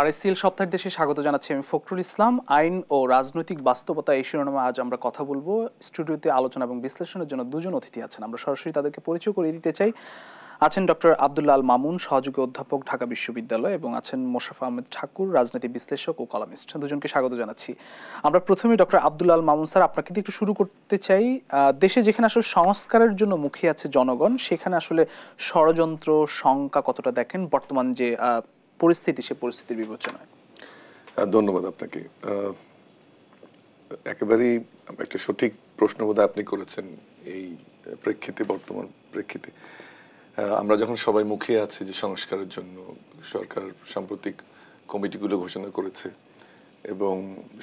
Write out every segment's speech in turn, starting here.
আরএসসিএল সপ্তাহের দেশে স্বাগত জানাচ্ছি আমি ফখরুল ইসলাম। আইন ও রাজনৈতিক বাস্তবতা এই শিরোনামে আজ আমরা কথা বলবো। স্টুডিওতে আলোচনা এবং বিশ্লেষণের জন্য দুজন অতিথি আছেন, আমরা সরাসরি তাদেরকে পরিচয় করিয়ে দিতে চাই। আছেন ডক্টর আব্দুল্লাহ আল মামুন, সহযোগী অধ্যাপক, ঢাকা বিশ্ববিদ্যালয়, এবং আছেন মোশাররফ আহমেদ ঠাকুর, রাজনীতি বিশ্লেষক ও কলামিস্ট। দুজনকে স্বাগত জানাচ্ছি। আমরা প্রথমে ডক্টর আব্দুল্লাহ আল মামুন স্যার, আপনাকে দিয়ে একটু শুরু করতে চাই। দেশে যেখানে আসলে সংস্কারের জন্য মুখিয়ে আছে জনগণ, সেখানে আসলে ষড়যন্ত্র শঙ্কা কতটা দেখেন বর্তমান যে পরিস্থিতি, সে পরিস্থিতির বিবেচনায়? ধন্যবাদ আপনাকে। একেবারেই একটা সঠিক প্রশ্ন বোধহয় আপনি করেছেন এই প্রেক্ষিতে, বর্তমান প্রেক্ষিতে। আমরা যখন সবাই মুখিয়ে আছি যে সংস্কারের জন্য, সরকার সাম্প্রতিক কমিটিগুলো ঘোষণা করেছে এবং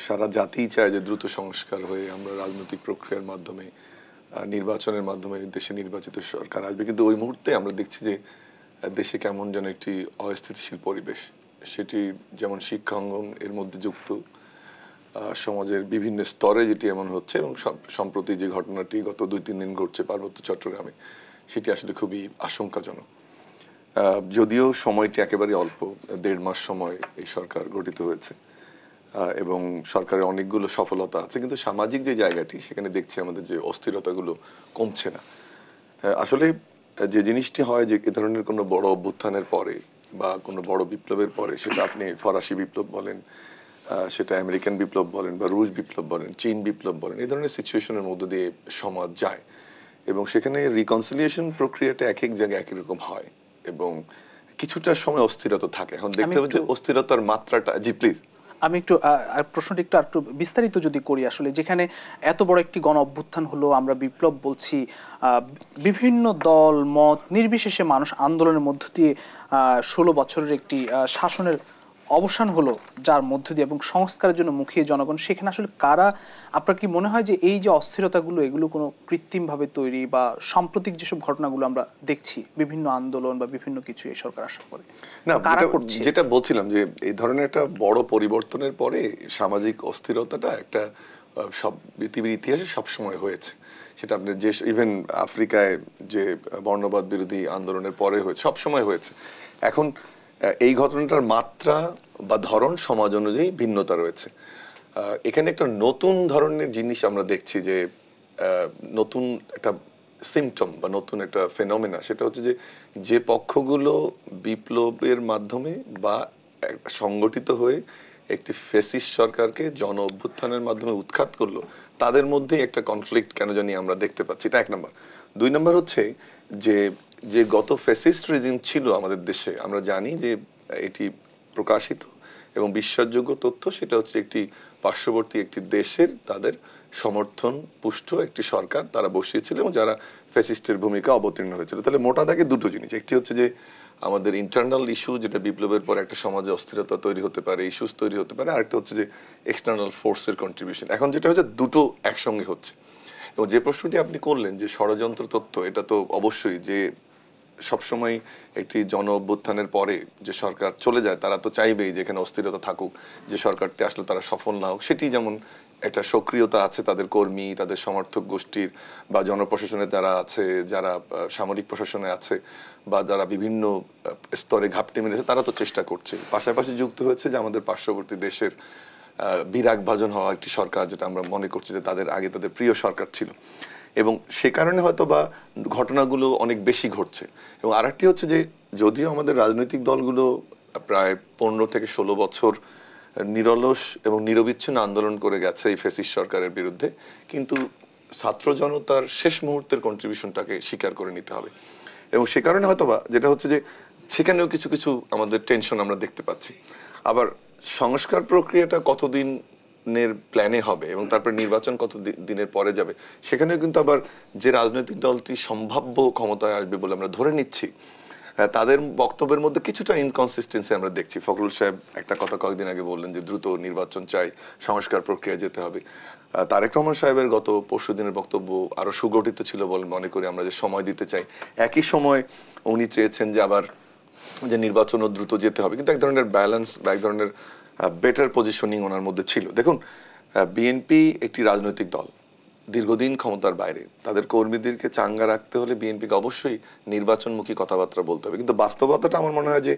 সারা জাতিই চায় যে দ্রুত সংস্কার হয়ে আমরা রাজনৈতিক প্রক্রিয়ার মাধ্যমে, নির্বাচনের মাধ্যমে দেশে নির্বাচিত সরকার আসবে। কিন্তু ওই মুহূর্তে আমরা দেখছি যে দেশে কেমন যেন একটি অস্থিতিশীল পরিবেশ, সেটি যেমন শিক্ষা অঙ্গন এর মধ্যে যুক্ত, সমাজের বিভিন্ন স্তরে যেটি এমন হচ্ছে, এবং সম্প্রতি যে ঘটনাটি গত 2-3 দিন ঘটছে পার্বত্য চট্টগ্রামে, সেটি আসলে খুবই আশঙ্কাজনক। যদিও সময়টি একেবারে অল্প, 1.5 মাস সময় এই সরকার গঠিত হয়েছে এবং সরকারের অনেকগুলো সফলতা আছে, কিন্তু সামাজিক যে জায়গাটি, সেখানে দেখছি আমাদের যে অস্থিরতাগুলো কমছে না। আসলে যে জিনিসটি হয় যে এ ধরনের কোনো বড় অভ্যুত্থানের পরে বা কোনো বড় বিপ্লবের পরে, সেটা আপনি ফরাসি বিপ্লব বলেন, সেটা আমেরিকান বিপ্লব বলেন বা রুশ বিপ্লব বলেন, চীন বিপ্লব বলেন, এই ধরনের সিচুয়েশনের মধ্য দিয়ে সমাজ যায় এবং সেখানে রিকনসিলিয়েশন প্রক্রিয়াটা এক এক জায়গায় একই রকম হয় এবং কিছুটা সময় অস্থিরতা থাকে। এখন দেখতে হবে যে অস্থিরতার মাত্রাটা। জি প্লিজ। আমি একটু প্রশ্নটি একটু বিস্তারিত যদি করি, আসলে যেখানে এত বড় একটি গণ অভ্যুত্থান হলো, আমরা বিপ্লব বলছি, বিভিন্ন দল মত নির্বিশেষে মানুষ আন্দোলনের মধ্য দিয়ে 16 বছরের একটি শাসনের অবসান হলো, যার মধ্য দিয়ে, এবং সংস্কারের জন্য মুখিয়ে জনগণ, সেখানে আসলে কারা, আপনার কি মনে হয় যে এই যে অস্থিরতাগুলো, এগুলো কোনো কৃত্রিমভাবে তৈরি, বা সাম্প্রতিক যেসব ঘটনাগুলো আমরা দেখছি, বিভিন্ন আন্দোলন বা বিভিন্ন কিছু, এই সরকার আসার পরে না, যেটা বলছিলাম যে এই ধরনের একটা বড় পরিবর্তনের পরে সামাজিক অস্থিরতাটা একটা সব পৃথিবীর ইতিহাসে সবসময় হয়েছে। সেটা আপনি যে ইভেন আফ্রিকায় যে বর্ণবাদ বিরোধী আন্দোলনের পরে হয়েছে, সবসময় হয়েছে। এখন এই ঘটনাটার মাত্রা বা ধরন সমাজ অনুযায়ী ভিন্নতা রয়েছে। এখানে একটা নতুন ধরনের জিনিস আমরা দেখছি, যে নতুন একটা সিমটম বা নতুন একটা ফেনোমেনা, সেটা হচ্ছে যে যে পক্ষগুলো বিপ্লবের মাধ্যমে বা সংগঠিত হয়ে একটি ফ্যাসিস্ট সরকারকে জন অভ্যুত্থানের মাধ্যমে উৎখাত করলো, তাদের মধ্যে একটা কনফ্লিক্ট কেন জানি আমরা দেখতে পাচ্ছি। এটা 1 নম্বর। 2 নম্বর হচ্ছে যে যে গত ফ্যাসিস্ট রেজিম ছিল আমাদের দেশে, আমরা জানি যে এটি প্রকাশিত এবং বিশ্বাসযোগ্য তথ্য, সেটা হচ্ছে একটি পার্শ্ববর্তী একটি দেশের তাদের সমর্থন পুষ্ট একটি সরকার তারা বসিয়েছিল এবং যারা ফ্যাসিস্টের ভূমিকা অবতীর্ণ হয়েছিল। তাহলে মোটা দাগে দুটো জিনিস, একটি হচ্ছে যে আমাদের ইন্টারনাল ইস্যু, যেটা বিপ্লবের পর একটা সমাজে অস্থিরতা তৈরি হতে পারে, ইস্যুস তৈরি হতে পারে, আরেকটা হচ্ছে যে এক্সটার্নাল ফোর্সের কন্ট্রিবিউশন। এখন যেটা হচ্ছে দুটো একসঙ্গে হচ্ছে। এবং যে প্রশ্নটি আপনি করলেন যে ষড়যন্ত্র তথ্য, এটা তো অবশ্যই যে সবসময় একটি জন অভ্যুত্থানের পরে যে সরকার চলে যায়, তারা তো চাইবেই যে এখানে অস্থিরতা থাকুক, যে সরকারটি আসলে তারা সফল না হোক। সেটি যেমন একটা সক্রিয়তা আছে তাদের কর্মী, তাদের সমর্থক গোষ্ঠীর, বা জনপ্রশাসনে যারা আছে, যারা সামরিক প্রশাসনে আছে, বা যারা বিভিন্ন স্তরে ঘাপটি মেরেছে, তারা তো চেষ্টা করছে। পাশাপাশি যুক্ত হয়েছে যে আমাদের পার্শ্ববর্তী দেশের বিরাগ ভাজন হওয়া একটি সরকার, যেটা আমরা মনে করছি যে তাদের আগে তাদের প্রিয় সরকার ছিল, এবং সে কারণে হয়তো বা ঘটনাগুলো অনেক বেশি ঘটছে। এবং আরেকটি হচ্ছে যে যদিও আমাদের রাজনৈতিক দলগুলো প্রায় 15 থেকে 16 বছর নিরলস এবং নিরবিচ্ছিন্ন আন্দোলন করে গেছে এই ফ্যাসিস্ট সরকারের বিরুদ্ধে, কিন্তু ছাত্র জনতার শেষ মুহূর্তের কন্ট্রিবিউশনটাকে স্বীকার করে নিতে হবে। এবং সে কারণে হয়তো বা যেটা হচ্ছে যে সেখানেও কিছু কিছু আমাদের টেনশন আমরা দেখতে পাচ্ছি। আবার সংস্কার প্রক্রিয়াটা কতদিনের প্ল্যানে হবে এবং তারপর নির্বাচন কত দিনের পরে যাবে, সেখানেও কিন্তু আবার যে রাজনৈতিক দলটি সম্ভাব্য ক্ষমতায় আসবে বলে আমরা ধরে নিচ্ছি, তাদের বক্তব্যের মধ্যে কিছুটা ইনকনসিস্টেন্সি আমরা দেখছি। ফখরুল সাহেব একটা কথা কয়েকদিন আগে বললেন যে দ্রুত নির্বাচন চাই, সংস্কার প্রক্রিয়া যেতে হবে। তারেক রহমান সাহেবের গত পরশু দিনের বক্তব্য আরো সুগঠিত ছিল বলে মনে করি আমরা, যে সময় দিতে চাই। একই সময় উনি চেয়েছেন যে আবার যে নির্বাচনও দ্রুত যেতে হবে, কিন্তু এক ধরনের ব্যালেন্স বা এক ধরনের বেটার পজিশনিং ওনার মধ্যে ছিল। দেখুন, বিএনপি একটি রাজনৈতিক দল দীর্ঘদিন ক্ষমতার বাইরে, তাদের কর্মীদেরকে চাঙ্গা রাখতে হলে বিএনপিকে অবশ্যই নির্বাচনমুখী কথাবার্তা বলতে হবে। কিন্তু বাস্তবতাটা আমার মনে হয় যে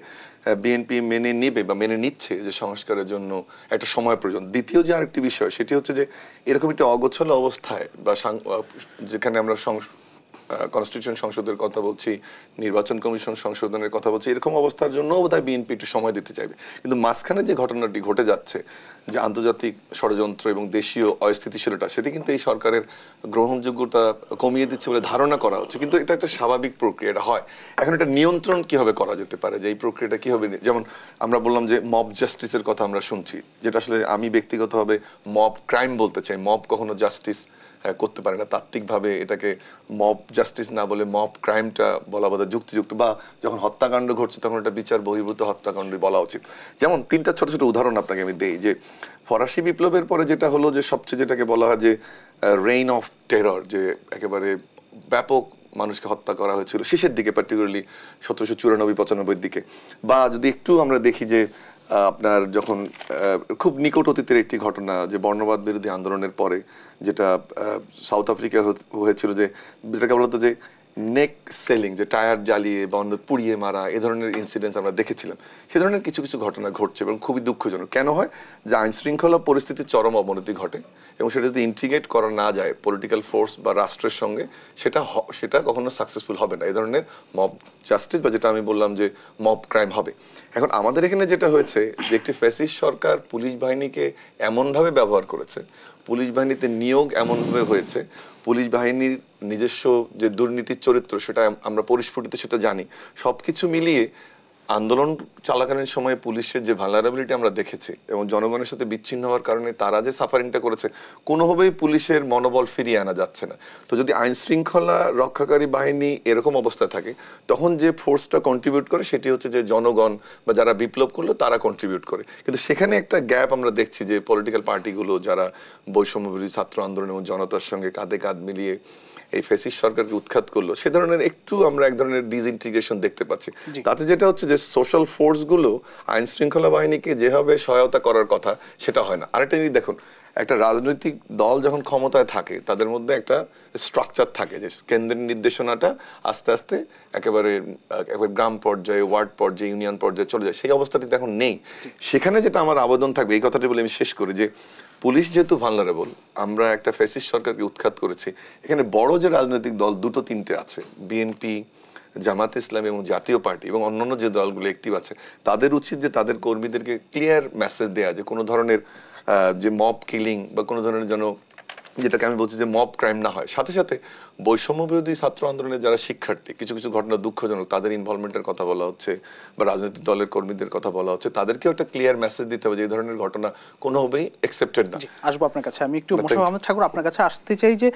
বিএনপি মেনে নেবে বা মেনে নিচ্ছে যে সংস্কারের জন্য একটা সময় প্রয়োজন। দ্বিতীয় যে আরেকটি বিষয় সেটি হচ্ছে যে এরকম একটি অগোছালো অবস্থায় বা যেখানে আমরা কনস্টিটিউশন সংশোধনের কথা বলছি, নির্বাচন কমিশন সংশোধনের কথা বলছি, এরকম অবস্থার জন্য বোধহয় বিএনপি একটু সময় দিতে চাইবে। কিন্তু মাঝখানে যে ঘটনাটি ঘটে যাচ্ছে, যে আন্তর্জাতিক ষড়যন্ত্র এবং দেশীয় অস্থিতিশীলতা, সেটি কিন্তু এই সরকারের গ্রহণযোগ্যতা কমিয়ে দিচ্ছে বলে ধারণা করা হচ্ছে। কিন্তু এটা একটা স্বাভাবিক প্রক্রিয়া, এটা হয়। এখন এটা নিয়ন্ত্রণ কিভাবে করা যেতে পারে, যে এই প্রক্রিয়াটা কিভাবে, যেমন আমরা বললাম যে মব জাস্টিসের কথা আমরা শুনছি, যেটা আসলে আমি ব্যক্তিগতভাবে মব ক্রাইম বলতে চাই। মব কখনো জাস্টিস করতে পারে না, তাত্ত্বিকভাবে এটাকে মব জাস্টিস না বলে মব ক্রাইমটা বলা বোধহয় যুক্তিযুক্ত, বা যখন হত্যাকাণ্ড ঘটছে তখন এটা বিচার বহির্ভূত হত্যাকাণ্ড বলা উচিত। যেমন 3টা ছোট ছোট উদাহরণ আপনাকে আমি দেই। যে ফরাসি বিপ্লবের পরে যেটা হলো, যে সবচেয়ে যেটাকে বলা হয় যে রেইন অফ টেরর, যে একেবারে ব্যাপক মানুষকে হত্যা করা হয়েছিল শেষের দিকে, পার্টিকুলারলি 1794-95 দিকে। বা যদি একটু আমরা দেখি যে আপনার যখন খুব নিকট অতীতের একটি ঘটনা, যে বর্ণবাদ বিরোধী আন্দোলনের পরে যেটা সাউথ আফ্রিকা হয়েছিল, যে যেটাকে বলতো যে নেক সেলিং, যে টায়ার জ্বালিয়ে বা অন্য পুড়িয়ে মারা, এ ধরনের ইনসিডেন্টস আমরা দেখেছিলাম। সে ধরনের কিছু কিছু ঘটনা ঘটছে এবং খুবই দুঃখজনক। কেন হয়? যে আইন শৃঙ্খলা পরিস্থিতির চরম অবনতি ঘটে এবং সেটা যদি ইন্টিগ্রেট করা না যায় পলিটিক্যাল ফোর্স বা রাষ্ট্রের সঙ্গে, সেটা কখনো সাকসেসফুল হবে না। এই ধরনের মব জাস্টিস বা যেটা আমি বললাম যে মব ক্রাইম হবে। এখন আমাদের এখানে যেটা হয়েছে, যে একটি ফ্যাসিস্ট সরকার পুলিশ বাহিনীকে এমনভাবে ব্যবহার করেছে, পুলিশ বাহিনীতে নিয়োগ এমনভাবে হয়েছে, পুলিশ বাহিনীর নিজস্ব যে দুর্নীতির চরিত্র সেটা আমরা পরিস্ফুটিত সেটা জানি। সবকিছু মিলিয়ে আন্দোলন চলাকালীন সময়ে পুলিশের যে ভালনারেবিলিটি আমরা দেখেছি এবং জনগণের সাথে বিচ্ছিন্ন হওয়ার কারণে তারা যে সাফারিংটা করেছে, কোনোভাবেই পুলিশের মনোবল ফিরিয়ে আনা যাচ্ছে না। তো যদি আইন শৃঙ্খলা রক্ষাকারী বাহিনী এরকম অবস্থায় থাকে, তখন যে ফোর্সটা কন্ট্রিবিউট করে সেটি হচ্ছে যে জনগণ বা যারা বিপ্লব করলো তারা কন্ট্রিবিউট করে। কিন্তু সেখানে একটা গ্যাপ আমরা দেখছি, যে পলিটিক্যাল পার্টিগুলো যারা বৈষম্য বিরোধী ছাত্র আন্দোলন এবং জনতার সঙ্গে কাঁধে কাঁধ মিলিয়ে এই ফ্যাসিস্ট সরকারকে উৎখাত করলো, সে ধরনের একটু আমরা এক ধরনের ডিসইন্টিগ্রেশন দেখতে পাচ্ছি। তাতে যেটা হচ্ছে যে সোশ্যাল ফোর্স গুলো আইন শৃঙ্খলা বাহিনীকে যেভাবে সহায়তা করার কথা সেটা হয় না। আরেকটা জিনিস দেখুন, একটা রাজনৈতিক দল যখন ক্ষমতায় থাকে তাদের মধ্যে একটা স্ট্রাকচার থাকে, যে কেন্দ্রের নির্দেশনাটা আস্তে আস্তে একেবারে গ্রাম পর্যায়ে, ওয়ার্ড পর্যায়ে, ইউনিয়ন পর্যায়ে চলে যায়। সেই অবস্থাটি এখন নেই। সেখানে যেটা আমার আবেদন থাকবে, এই কথাটি বলে আমি শেষ করি, যে পুলিশ যেহেতু ভালনারেবল, আমরা একটা ফ্যাসিস্ট সরকারকে উৎখাত করেছি, এখানে বড় যে রাজনৈতিক দল 2-3টে আছে, বিএনপি, জামাত ইসলাম এবং জাতীয় পার্টি এবং অন্যান্য যে দলগুলো অ্যাক্টিভ আছে, তাদের উচিত যে তাদের কর্মীদেরকে ক্লিয়ার মেসেজ দেয়া যে কোনো ধরনের যে মব কিলিং বা কোনো ধরনের যেন, যেটাকে আমি বলছি যে মব ক্রাইম না হয়। সাথে সাথে বৈষম্য বিরোধী ছাত্র আন্দোলনের যারা শিক্ষার্থী, কিছু কিছু ঘটনা দুঃখজনক, তাদের ইনভলভমেন্টের কথা বলা হচ্ছে বা রাজনৈতিক দলের কর্মীদের কথা বলা হচ্ছে, তাদেরকেও একটা ক্লিয়ার মেসেজ দিতে হবে যে এই ধরনের ঘটনা কোনোভাবেই অ্যাকসেপ্টেড না। আসবো আপনার কাছে। আমি একটু মোশাররফ আহমেদ ঠাকুর আপনার কাছে আসতে চাই, যে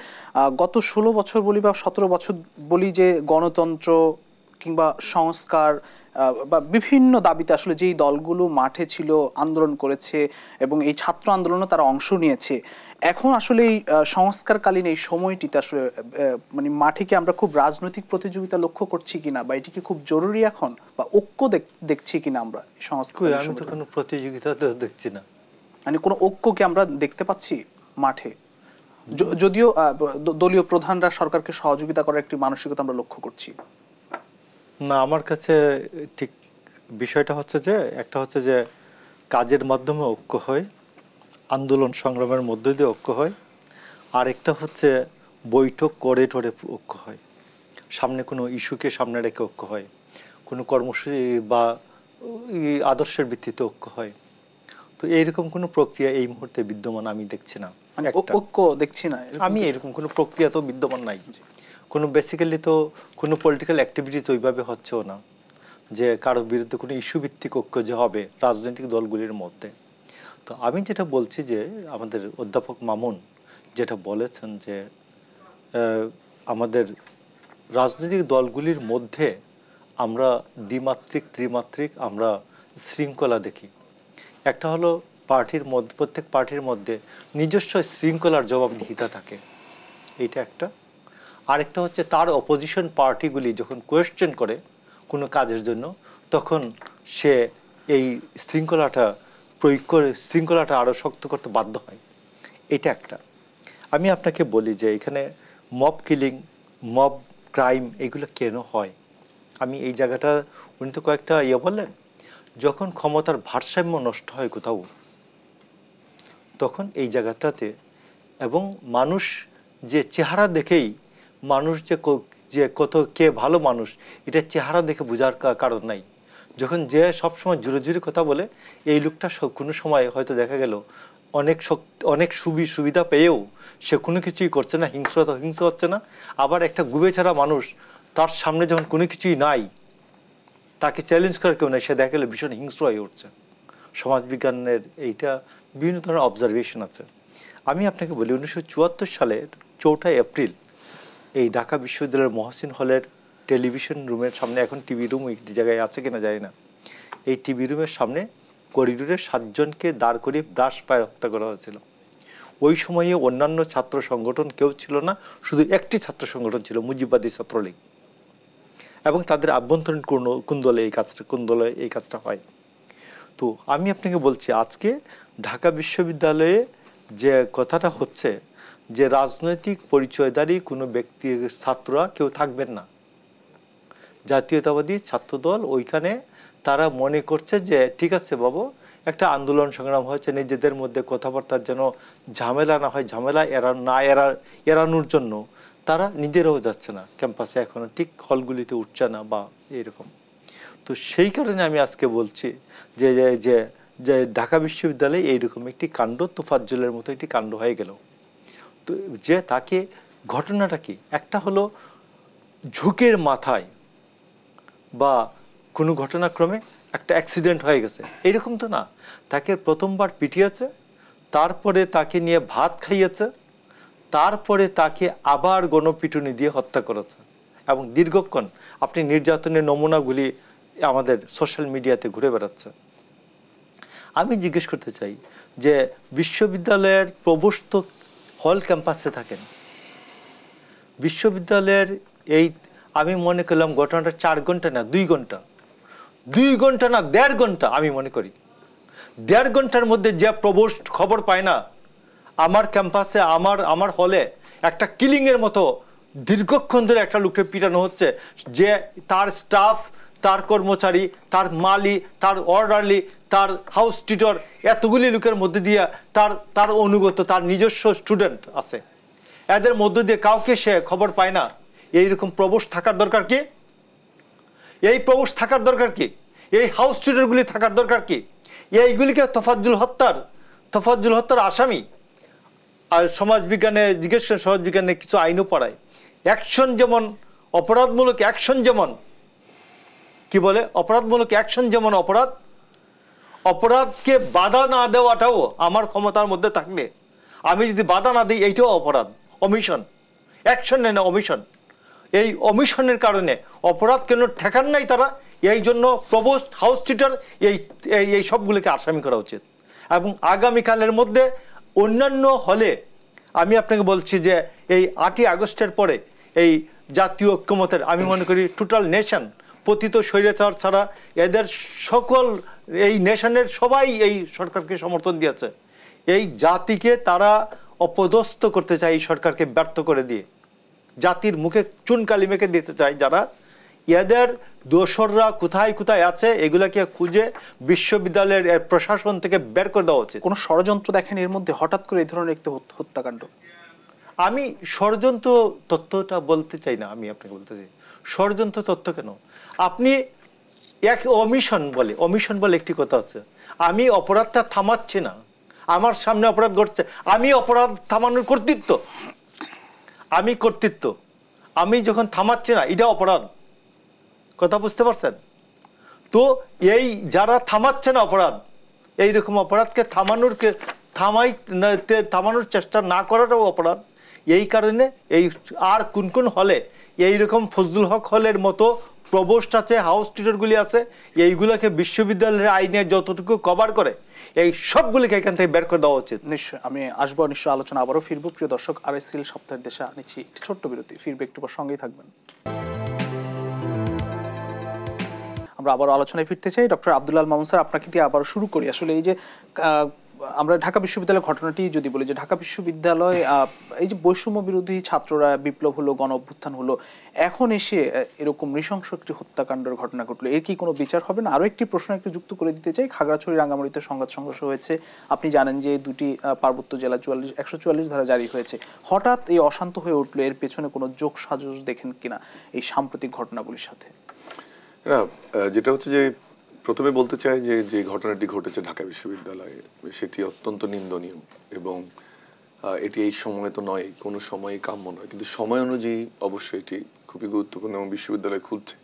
গত 16 বছর বলি বা 17 বছর বলি, যে গণতন্ত্র কিংবা সংস্কার বা বিভিন্ন দাবিতে আসলে যেই দলগুলো মাঠে ছিল, আন্দোলন করেছে এবং এই ছাত্র আন্দোলনে তারা অংশ নিয়েছে, এখন আসলে এই সংস্কারকালীন এই সময়টিতে আসলে মানে মাঠে কি আমরা খুব রাজনৈতিক প্রতিযোগিতা লক্ষ্য করছি কিনা, বা এটি কি খুব জরুরি এখন, বা ঐক্য দেখছি কিনা আমরা সংস্কার? আমি তো কোনো প্রতিযোগিতা তো দেখছি না। মানে কোনো ঐক্য কি আমরা দেখতে পাচ্ছি মাঠে? যদিও দলীয় প্রধানরা সরকারকে সহযোগিতা করার একটি মানসিকতা আমরা লক্ষ্য করছি না। আমার কাছে ঠিক বিষয়টা হচ্ছে যে, একটা হচ্ছে যে কাজের মাধ্যমে ঐক্য হয়, আন্দোলন সংগ্রামের মধ্য দিয়ে ঐক্য হয়, আর একটা হচ্ছে বৈঠক করে টরে ঐক্য হয়, সামনে কোনো ইস্যুকে সামনে রেখে ঐক্য হয়, কোনো কর্মসূচি বা আদর্শের ভিত্তিতে ঐক্য হয়। তো এইরকম কোনো প্রক্রিয়া এই মুহূর্তে বিদ্যমান আমি দেখছি না। ঐক্য দেখছি না, আমি এরকম কোনো প্রক্রিয়া তো বিদ্যমান নাই। কোনো বেসিক্যালি তো কোনো পলিটিক্যাল অ্যাক্টিভিটিস ওইভাবে হচ্ছেও না, যে কারোর বিরুদ্ধে কোনো ইস্যু ভিত্তিক ঐক্য যে হবে রাজনৈতিক দলগুলির মধ্যে। তো আমি যেটা বলছি যে, আমাদের অধ্যাপক মামুন যেটা বলেছেন, যে আমাদের রাজনৈতিক দলগুলির মধ্যে আমরা দ্বিমাত্রিক ত্রিমাত্রিক আমরা শৃঙ্খলা দেখি। একটা হলো পার্টির মধ্যে, প্রত্যেক পার্টির মধ্যে নিজস্ব শৃঙ্খলার জবাবদিহিতা থাকে, এইটা একটা। আরেকটা হচ্ছে তার অপোজিশন পার্টিগুলি যখন কোয়েশ্চেন করে কোনো কাজের জন্য, তখন সে এই শৃঙ্খলাটা প্রয়োগ করে শৃঙ্খলাটা আরও শক্ত করতে বাধ্য হয়, এটা একটা। আমি আপনাকে বলি যে এখানে মব কিলিং, মব ক্রাইম এগুলো কেন হয়? আমি এই জায়গাটা, উনি তো কয়েকটা বললেন, যখন ক্ষমতার ভারসাম্য নষ্ট হয় কোথাও, তখন এই জায়গাটাতে, এবং মানুষ যে চেহারা দেখেই, মানুষ যে কত কে ভালো মানুষ এটা চেহারা দেখে বোঝার কারণ নাই। যখন যে সবসময় জোরে জোরে কথা বলে, এই লোকটা কোনো সময় হয়তো দেখা গেল অনেক সুবিধা পেয়েও সে কোনো কিছুই করছে না, হিংস্র হচ্ছে না। আবার একটা গুবে ছাড়া মানুষ, তার সামনে যখন কোনো কিছুই নাই, তাকে চ্যালেঞ্জ করার কেউ নেই, সে দেখা গেলে ভীষণ হিংস্র হয়ে উঠছে। সমাজবিজ্ঞানের এইটা বিভিন্ন ধরনের অবজারভেশন আছে। আমি আপনাকে বলি 1974 সালের 4 এপ্রিল এই ঢাকা বিশ্ববিদ্যালয়ের মহসিন হলের টেলিভিশন রুমের সামনে, এখন টিভি রুম এই জায়গায় আছে কিনা জানি না, এই টিভি রুমের সামনে করিডোরে 7 জনকে দাঁড় করিয়ে ব্রাশ পায়ে হত্যা করা হয়েছিল। ওই সময়ে অন্যান্য ছাত্র সংগঠন কেউ ছিল না, শুধু একটি ছাত্র সংগঠন ছিল, মুজিববাদী ছাত্রলীগ, এবং তাদের আভ্যন্তরীণ কুন্দলে এই কাজটা হয়। তো আমি আপনাকে বলছি, আজকে ঢাকা বিশ্ববিদ্যালয়ে যে কথাটা হচ্ছে যে রাজনৈতিক পরিচয়ধারী কোনো ব্যক্তি, ছাত্ররা কেউ থাকবেন না। জাতীয়তাবাদী ছাত্রদল ওইখানে তারা মনে করছে যে ঠিক আছে বাবু, একটা আন্দোলন সংগ্রাম হয়েছে, নিজেদের মধ্যে কথাবার্তার যেন ঝামেলা না হয়, ঝামেলা এড়ানোর জন্য তারা নিজেরাও যাচ্ছে না ক্যাম্পাসে, এখনো ঠিক হলগুলিতে উঠছে না বা এরকম। তো সেই কারণে আমি আজকে বলছি যে যে যে ঢাকা বিশ্ববিদ্যালয়ে এইরকম একটি কাণ্ড, তোফাজ্জলের মতো একটি কাণ্ড হয়ে গেল। তো যে তাকে, ঘটনাটা কি, একটা হলো ঝুঁকের মাথায় বা কোনো ঘটনাক্রমে একটা অ্যাক্সিডেন্ট হয়ে গেছে, এইরকম তো না। তাকে প্রথমবার পিটিয়েছে, তারপরে তাকে নিয়ে ভাত খাইয়েছে, তারপরে তাকে আবার গণপিটুনি দিয়ে হত্যা করেছে, এবং দীর্ঘক্ষণ আপনি নির্যাতনের নমুনাগুলি আমাদের সোশ্যাল মিডিয়াতে ঘুরে বেড়াচ্ছে। আমি জিজ্ঞেস করতে চাই যে বিশ্ববিদ্যালয়ের প্রভোস্ট হল ক্যাম্পাসে থাকেন, বিশ্ববিদ্যালয়ের এই, আমি মনে করলাম ঘটনাটা 4 ঘন্টা না 2 ঘন্টা, 2 ঘন্টা না 1.5 ঘন্টা, আমি মনে করি 1.5 ঘন্টার মধ্যে যে প্রভোস্ট খবর পায় না আমার ক্যাম্পাসে, আমার হলে একটা কিলিংয়ের মতো দীর্ঘক্ষণ ধরে একটা লোককে পিটানো হচ্ছে, যে তার স্টাফ, তার কর্মচারী, তার মালি, তার অর্ডারলি, তার হাউস টিউটর, এতগুলি লোকের মধ্যে দিয়ে তার অনুগত, তার নিজস্ব স্টুডেন্ট আছে, এদের মধ্য দিয়ে কাউকে সে খবর পায় না। এইরকম প্রভোস্ট থাকার দরকার কি? এই প্রভোস্ট থাকার দরকার কি? এই হাউস টিউটরগুলি থাকার দরকার কি? এইগুলিকে তোফাজ্জল হত্যার আসামি। আর সমাজবিজ্ঞানে জিজ্ঞেস করেন, সমাজবিজ্ঞানে কিছু আইনও পড়ায়, অ্যাকশন যেমন অপরাধমূলক অ্যাকশন, যেমন কি বলে, অপরাধমূলক অ্যাকশন যেমন অপরাধ, অপরাধকে বাধা না দেওয়াটাও আমার ক্ষমতার মধ্যে থাকলে, আমি যদি বাধা না দিই, এইটাও অপরাধ, অমিশন, অ্যাকশন নেই না অমিশন। এই অমিশনের কারণে অপরাধ কেন ঠেকান নাই তারা, এই জন্য প্রভোস্ট, হাউস টিউটর, এই সবগুলোকে আসামি করা উচিত। এবং আগামীকালের মধ্যে অন্যান্য হলে, আমি আপনাকে বলছি যে এই 8ই আগস্টের পরে এই জাতীয় ঐক্যমতের, আমি মনে করি টোটাল নেশন, পতিত স্বৈরাচার ছাড়া এদের সকল, এই নেশনের সবাই এই সরকারকে সমর্থন দিয়েছে। এই জাতিকে তারা অপদস্থ করতে চায়, এই সরকারকে ব্যর্থ করে দিয়ে জাতির মুখে চুনকালি মেখে দিতে চায় যারা, এদের দোসররা কোথায় কোথায় আছে এগুলাকে খুঁজে বিশ্ববিদ্যালয়ের প্রশাসন থেকে বের করে দেওয়া উচিত। কোনো ষড়যন্ত্র দেখেন এর মধ্যে হঠাৎ করে এই ধরনের একটি হত্যাকাণ্ড? আমি ষড়যন্ত্র তত্ত্বটা বলতে চাই না, আমি আপনাকে বলতে চাই ষড়যন্ত্র তত্ত্ব কেন, আপনি এক অমিশন বলে একটি কথা আছে, আমি অপরাধটা থামাচ্ছি না, আমার সামনে অপরাধ ঘটছে, আমি অপরাধ থামানোর কর্তৃত্ব, আমি যখন থামাচ্ছি না, এটা অপরাধ। কথা বুঝতে পারছেন তো? এই যারা থামাচ্ছে না অপরাধ, এইরকম অপরাধকে থামানোর চেষ্টা না করাটাও অপরাধ। এই কারণে এই আর কোন হলে এইরকম ফজলুল হক হলের মতো প্রভোস্ট আছে, হাউস টিউটরগুলি আছে, এইগুলোকে বিশ্ববিদ্যালয়ের আইনে যতটুকু কভার করে এই সবগুলিকে এখান থেকে বের করে দেওয়া উচিত। নিশ্চয়ই আমি আসবো, নিশ্চয়ই আলোচনা আবারও ফিরবো। প্রিয় দর্শক, RSL সপ্তাহের দেশে নিচ্ছি একটি ছোট্ট বিরতি, ফিরবে একটু পর, সঙ্গেই থাকবেন। আমরা আবার আলোচনায় ফিরতে চাই। ডক্টর আব্দুল আল মামুন স্যার, আপনাকে দিয়ে আবার শুরু করি। আসলে এই যে আমরা ঢাকা বিশ্ববিদ্যালয়ের ঘটনাটি যদি বলি, যে ঢাকা বিশ্ববিদ্যালয় এই যে বৈষম্য বিরোধী ছাত্ররা বিপ্লব হলো, গণ অভ্যুত্থান হলো, এখন এসে এরকম নৃশংস একটি হত্যাকাণ্ডের ঘটনা ঘটলো, এর কি কোনো বিচার হবে না? আরো একটি প্রশ্ন একটু যুক্ত করে দিতে চাই। খাগড়াছড়ি রাঙ্গামাটিতে সংঘাত সংঘর্ষ হয়েছে, আপনি জানেন যে দুটি পার্বত্য জেলা 144 ধারা জারি হয়েছে। হঠাৎ এই অশান্ত হয়ে উঠলো, এর পেছনে কোনো যোগ সাজস দেখেন কিনা এই সাম্প্রতিক ঘটনাগুলির সাথে? না, যেটা হচ্ছে যে প্রথমে বলতে চাই যে যে ঘটনাটি ঘটেছে ঢাকা বিশ্ববিদ্যালয়ে সেটি অত্যন্ত নিন্দনীয়, এবং এটি এই সময় তো নয়, কোনো সময় কাম্য নয়, কিন্তু সময় অনুযায়ী অবশ্যই এটি খুবই গুরুত্বপূর্ণ এবং বিশ্ববিদ্যালয় খুলছে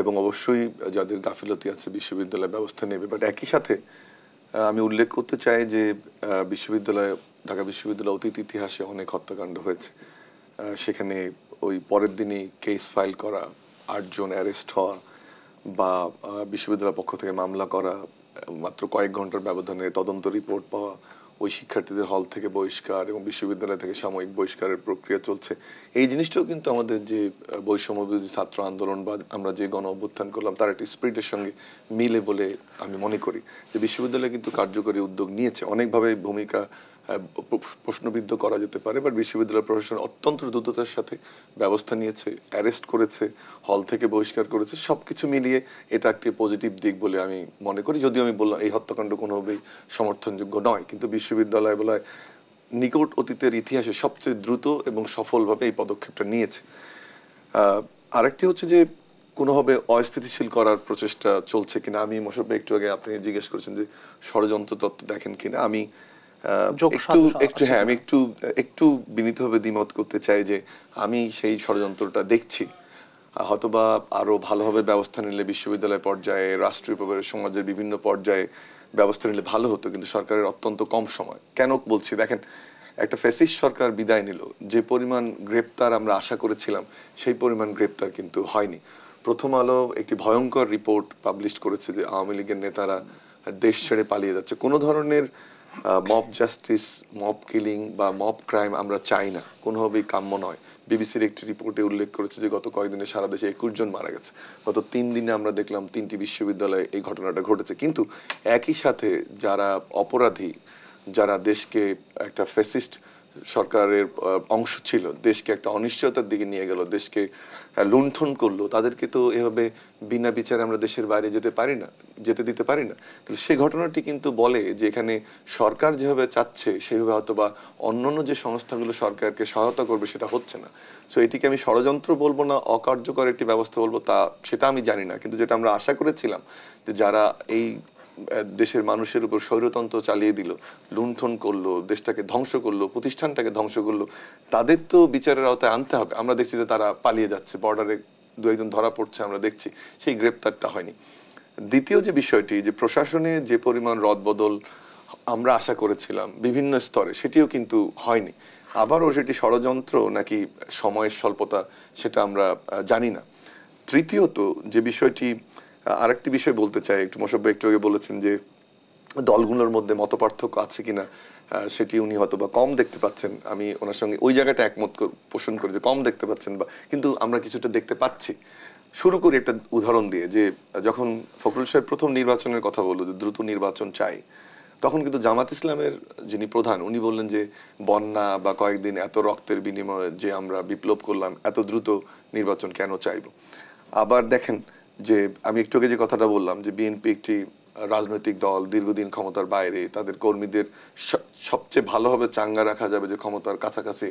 এবং অবশ্যই যাদের গাফিলতি আছে বিশ্ববিদ্যালয় ব্যবস্থা নেবে। বাট একই সাথে আমি উল্লেখ করতে চাই যে ঢাকা বিশ্ববিদ্যালয় অতীত ইতিহাসে অনেক হত্যাকাণ্ড হয়েছে। সেখানে ওই পরের দিনই কেস ফাইল করা, 8 জন অ্যারেস্ট হওয়া, বা বিশ্ববিদ্যালয়ের পক্ষ থেকে মামলা করা, মাত্র কয়েক ঘন্টার ব্যবধানে তদন্ত রিপোর্ট পাওয়া, ওই শিক্ষার্থীদের হল থেকে বহিষ্কার এবং বিশ্ববিদ্যালয় থেকে সাময়িক বহিষ্কারের প্রক্রিয়া চলছে। এই জিনিসটাও কিন্তু আমাদের যে বৈষম্য বিরোধী ছাত্র আন্দোলন বা আমরা যে গণ অভ্যুত্থান করলাম তার একটি স্পিরিটের সঙ্গে মিলে বলে আমি মনে করি। যে বিশ্ববিদ্যালয় কিন্তু কার্যকরী উদ্যোগ নিয়েছে, অনেকভাবে ভূমিকা প্রশ্নবিদ্ধ করা যেতে পারে, বাট বিশ্ববিদ্যালয় প্রশাসন অত্যন্ত দ্রুততার সাথে ব্যবস্থা নিয়েছে, অ্যারেস্ট করেছে, হল থেকে বহিষ্কার করেছে। সবকিছু মিলিয়ে এটা একটি পজিটিভ দিক বলে আমি মনে করি। যদিও আমি বললাম এই হত্যাকাণ্ড কোনোভাবেই সমর্থনযোগ্য নয়, কিন্তু বিশ্ববিদ্যালয় বলায় নিকট অতীতের ইতিহাসে সবচেয়ে দ্রুত এবং সফলভাবে এই পদক্ষেপটা নিয়েছে। আরেকটি হচ্ছে যে কোনোভাবে অস্থিতিশীল করার প্রচেষ্টা চলছে কিনা। আমি মোশাররফ একটু আগে আপনি জিজ্ঞেস করেছেন যে ষড়যন্ত্র তত্ত্ব দেখেন কিনা। আমি একটু বিনীতভাবে দ্বিমত করতে চাই যে আমি সেই ষড়যন্ত্রটা দেখছি। হয়তোবা আরো ভালোভাবে ব্যবস্থা নিলে বিশ্ববিদ্যালয় পর্যায়ে, রাষ্ট্রীয়ভাবে সমাজের বিভিন্ন পর্যায়ে ব্যবস্থা নিলে ভালো হতো, কিন্তু সরকারের অত্যন্ত কম সময়। কেন বলছি দেখেন, একটা ফ্যাসিস্ট সরকার বিদায় নিল, যে পরিমাণ গ্রেপ্তার আমরা আশা করেছিলাম সেই পরিমাণ গ্রেপ্তার কিন্তু হয়নি। প্রথম আলো একটি ভয়ঙ্কর রিপোর্ট পাবলিশ করেছে যে আওয়ামী লীগের নেতারা দেশ ছেড়ে পালিয়ে যাচ্ছে। কোনো ধরনের মব জাস্টিস, মব কিলিং বা মব ক্রাইম আমরা চাই না, কোনোভাবেই কাম্য নয়। বিবিসির একটি রিপোর্টে উল্লেখ করেছে যে গত কয়েকদিনে সারা দেশে 21 জন মারা গেছে। গত 3 দিনে আমরা দেখলাম 3টি বিশ্ববিদ্যালয়ে এই ঘটনাটা ঘটেছে। কিন্তু একই সাথে যারা অপরাধী, যারা দেশকে একটা ফ্যাসিস্ট সরকারের অংশ ছিল, দেশকে একটা অনিশ্চয়তার দিকে নিয়ে গেল, দেশকে লুণ্ঠন করলো, তাদেরকে তো এভাবে বিনা বিচারে আমরা দেশের বাইরে যেতে দিতে পারি না। তাহলে সেই ঘটনাটি কিন্তু বলে যে এখানে সরকার যেভাবে চাচ্ছে সেভাবে হয়তো বা অন্যান্য যে সংস্থাগুলো সরকারকে সহায়তা করবে সেটা হচ্ছে না। সো এটিকে আমি ষড়যন্ত্র বলবো না, অকার্যকর একটি ব্যবস্থা বলবো, সেটা আমি জানি না। কিন্তু যেটা আমরা আশা করেছিলাম যে যারা এই দেশের মানুষের উপর স্বৈরতন্ত্র চালিয়ে দিল, লুণ্ঠন করলো, দেশটাকে ধ্বংস করলো, প্রতিষ্ঠানটাকে ধ্বংস করলো, তাদের তো বিচারের আওতায় আনতে হবে। আমরা দেখছি যে তারা পালিয়ে যাচ্ছে, বর্ডারে 2-1 ধরা পড়ছে, আমরা দেখছি, সেই গ্রেপ্তারটা হয়নি। দ্বিতীয় যে বিষয়টি, যে প্রশাসনে যে পরিমাণ রদবদল আমরা আশা করেছিলাম বিভিন্ন স্তরে, সেটিও কিন্তু হয়নি। আবারও সেটি ষড়যন্ত্র নাকি সময়ের স্বল্পতা সেটা আমরা জানি না। তৃতীয়ত যে বিষয়টি, আরেকটি বিষয় বলতে চাই, একটু মোশাররফ একটু আগে বলেছেন যে দলগুলোর মধ্যে মতপার্থক্য আছে কিনা, সেটি উনি হয়তো বা কম দেখতে পাচ্ছেন। আমি ওনার সঙ্গে ওই জায়গাটা একমত পোষণ করি যে কম দেখতে পাচ্ছেন, কিন্তু আমরা কিছুটা দেখতে পাচ্ছি। শুরু করি একটা উদাহরণ দিয়ে, যে যখন ফখরুল সাহেব প্রথম নির্বাচনের কথা বলল যে দ্রুত নির্বাচন চাই, তখন কিন্তু জামাত ইসলামের যিনি প্রধান উনি বললেন যে বন্যা বা কয়েকদিন এত রক্তের বিনিময়ে যে আমরা বিপ্লব করলাম, এত দ্রুত নির্বাচন কেন চাইব। আবার দেখেন যে আমি একটু আগে যে কথাটা বললাম যে বিএনপি একটি রাজনৈতিক দল, দীর্ঘদিন ক্ষমতার বাইরে, তাদের কর্মীদের সবচেয়ে ভালোভাবে চাঙ্গা রাখা যাবে যে ক্ষমতার কাছাকাছি